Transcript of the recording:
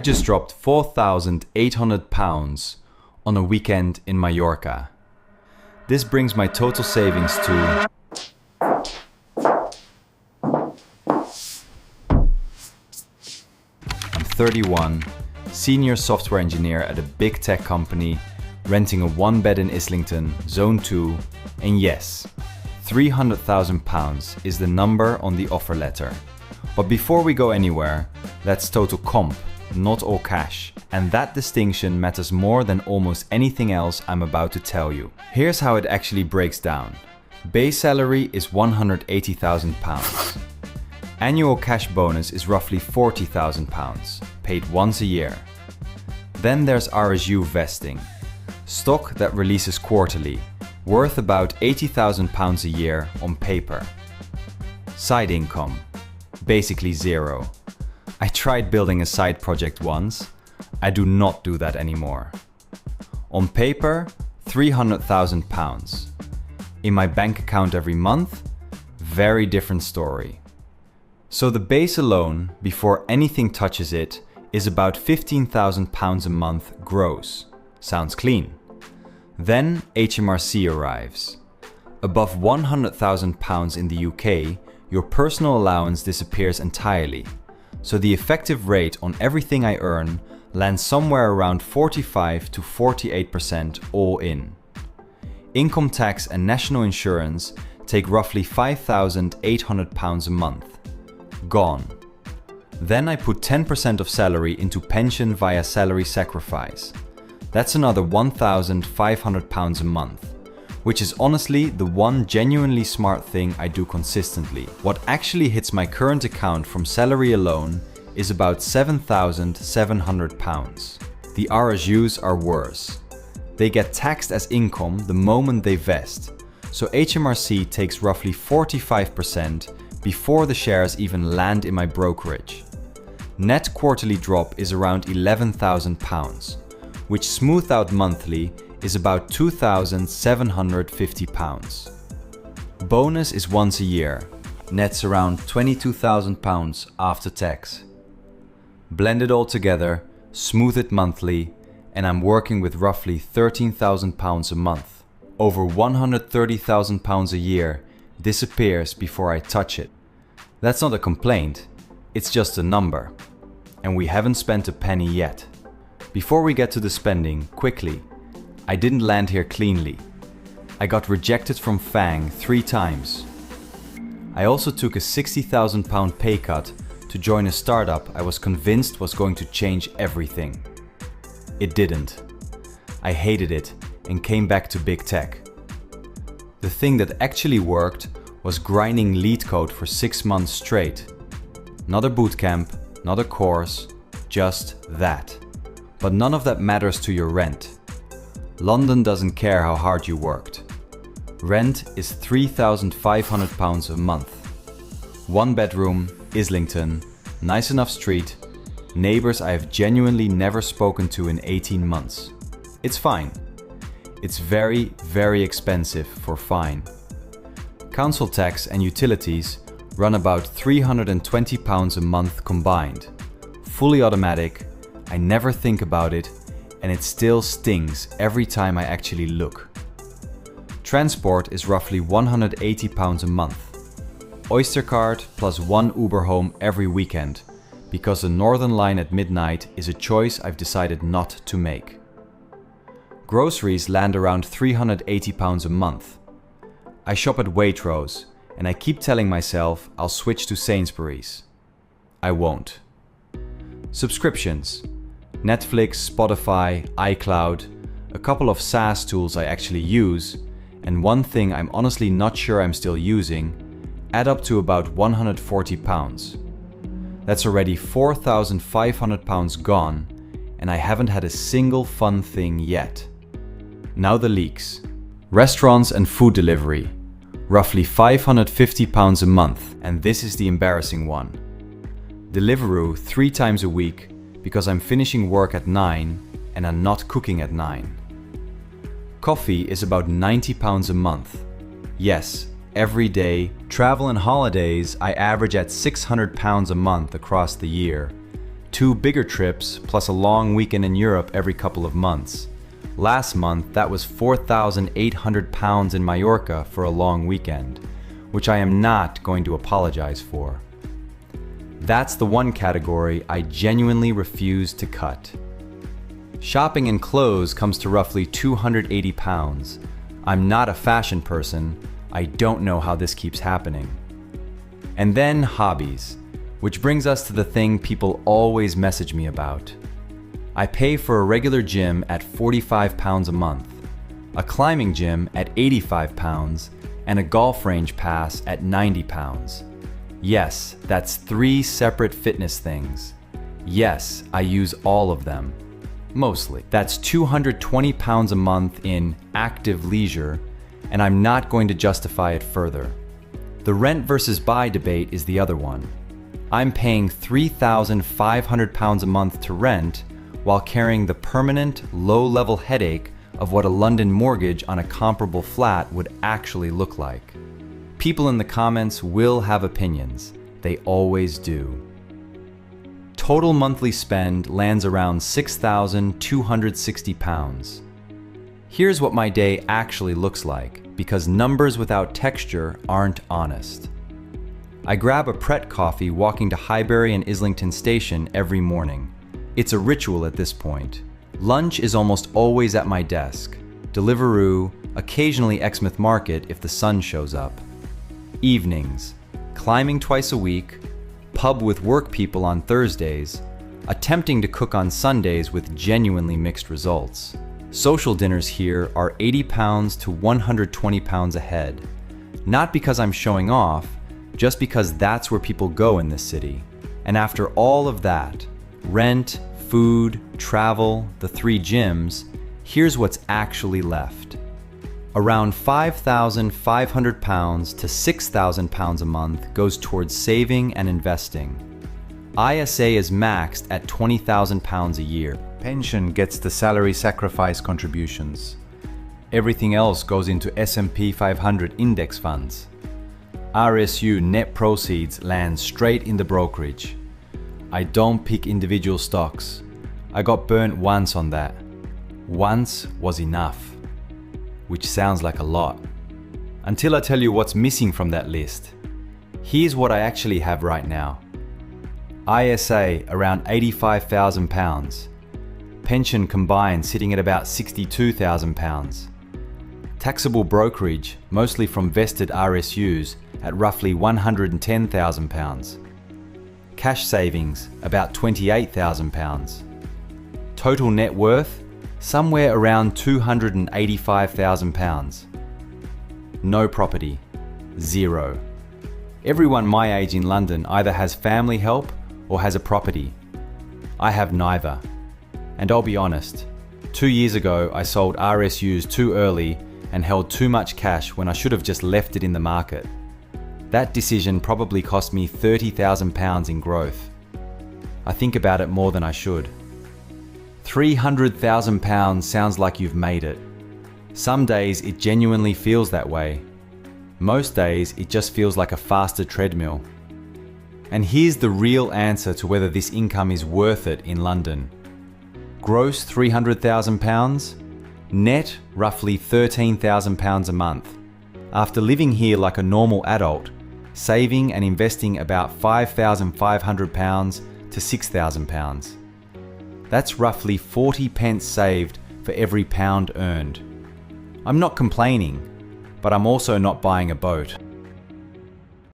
Just dropped £4,800 on a weekend in Mallorca. This brings my total savings to I'm 31, senior software engineer at a big tech company, renting a one bed in Islington, Zone 2, and yes, £300,000 is the number on the offer letter. But before we go anywhere, that's total comp, not all cash, and that distinction matters more than almost anything else I'm about to tell you. Here's how it actually breaks down. Base salary is £180,000. Annual cash bonus is roughly £40,000, paid once a year. Then there's RSU vesting, stock that releases quarterly, worth about £80,000 a year on paper. Side income, basically zero. I tried building a side project once. I do not do that anymore. On paper, £300,000. In my bank account every month, very different story. So the base alone, before anything touches it, is about £15,000 a month gross. Sounds clean. Then HMRC arrives. Above £100,000 in the UK, your personal allowance disappears entirely. So the effective rate on everything I earn lands somewhere around 45 to 48% all in. Income tax and national insurance take roughly £5,800 a month. Gone. Then I put 10% of salary into pension via salary sacrifice. That's another £1,500 a month, which is honestly the one genuinely smart thing I do consistently. What actually hits my current account from salary alone is about £7,700. The RSUs are worse. They get taxed as income the moment they vest, so HMRC takes roughly 45% before the shares even land in my brokerage. Net quarterly drop is around £11,000, which smoothed out monthly is about £2,750. Bonus is once a year, nets around £22,000 after tax. Blend it all together, smooth it monthly, and I'm working with roughly £13,000 a month. Over £130,000 a year disappears before I touch it. That's not a complaint, it's just a number. And we haven't spent a penny yet. Before we get to the spending, quickly, I didn't land here cleanly. I got rejected from FANG 3 times. I also took a £60,000 pay cut to join a startup I was convinced was going to change everything. It didn't. I hated it and came back to big tech. The thing that actually worked was grinding lead code for 6 months straight. Not a bootcamp, not a course, just that. But none of that matters to your rent. London doesn't care how hard you worked. Rent is £3,500 a month. 1 bedroom, Islington, nice enough street, neighbors I have genuinely never spoken to in 18 months. It's fine. It's very, very expensive for fine. Council tax and utilities run about £320 a month combined. Fully automatic, I never think about it, and it still stings every time I actually look. Transport is roughly £180 a month. Oystercard plus 1 Uber home every weekend, because the Northern Line at midnight is a choice I've decided not to make. Groceries land around £380 a month. I shop at Waitrose, and I keep telling myself I'll switch to Sainsbury's. I won't. Subscriptions. Netflix, Spotify, iCloud, a couple of SaaS tools I actually use, and one thing I'm honestly not sure I'm still using, add up to about £140. That's already £4,500 gone, and I haven't had a single fun thing yet. Now the leaks. Restaurants and food delivery, roughly £550 a month, and this is the embarrassing one. Deliveroo 3 times a week because I'm finishing work at 9 and I'm not cooking at 9. Coffee is about £90 a month. Yes, every day. Travel and holidays I average at £600 a month across the year. 2 bigger trips plus a long weekend in Europe every couple of months. Last month, that was 4,800 pounds in Mallorca for a long weekend, which I am not going to apologize for. That's the one category I genuinely refuse to cut. Shopping and clothes comes to roughly 280 pounds. I'm not a fashion person. I don't know how this keeps happening. And then hobbies, which brings us to the thing people always message me about. I pay for a regular gym at 45 pounds a month, a climbing gym at 85 pounds, and a golf range pass at 90 pounds. Yes, that's 3 separate fitness things. Yes, I use all of them. Mostly. That's 220 pounds a month in active leisure, and I'm not going to justify it further. The rent versus buy debate is the other one. I'm paying 3,500 pounds a month to rent while carrying the permanent, low-level headache of what a London mortgage on a comparable flat would actually look like. People in the comments will have opinions. They always do. Total monthly spend lands around 6,260 pounds. Here's what my day actually looks like, because numbers without texture aren't honest. I grab a Pret coffee walking to Highbury and Islington Station every morning. It's a ritual at this point. Lunch is almost always at my desk. Deliveroo, occasionally Exmouth Market if the sun shows up. Evenings, climbing twice a week, pub with work people on Thursdays, attempting to cook on Sundays with genuinely mixed results. Social dinners here are 80 pounds to 120 pounds a head. Not because I'm showing off, just because that's where people go in this city. And after all of that, rent, food, travel, the 3 gyms, here's what's actually left. Around 5,500 pounds to 6,000 pounds a month goes towards saving and investing. ISA is maxed at 20,000 pounds a year. Pension gets the salary sacrifice contributions. Everything else goes into S&P 500 index funds. RSU net proceeds land straight in the brokerage. I don't pick individual stocks. I got burnt once on that. Once was enough. Which sounds like a lot. Until I tell you what's missing from that list. Here's what I actually have right now. ISA around 85,000 pounds. Pension combined sitting at about 62,000 pounds. Taxable brokerage, mostly from vested RSUs, at roughly 110,000 pounds. Cash savings, about 28,000 pounds. Total net worth, somewhere around 285,000 pounds. No property, 0. Everyone my age in London either has family help or has a property. I have neither. And I'll be honest, 2 years ago I sold RSUs too early and held too much cash when I should have just left it in the market. That decision probably cost me 30,000 pounds in growth. I think about it more than I should. 300,000 pounds sounds like you've made it. Some days it genuinely feels that way. Most days it just feels like a faster treadmill. And here's the real answer to whether this income is worth it in London. Gross 300,000 pounds, net roughly 13,000 pounds a month. After living here like a normal adult, saving and investing about 5,500 pounds to 6,000 pounds. That's roughly 40 pence saved for every pound earned. I'm not complaining, but I'm also not buying a boat.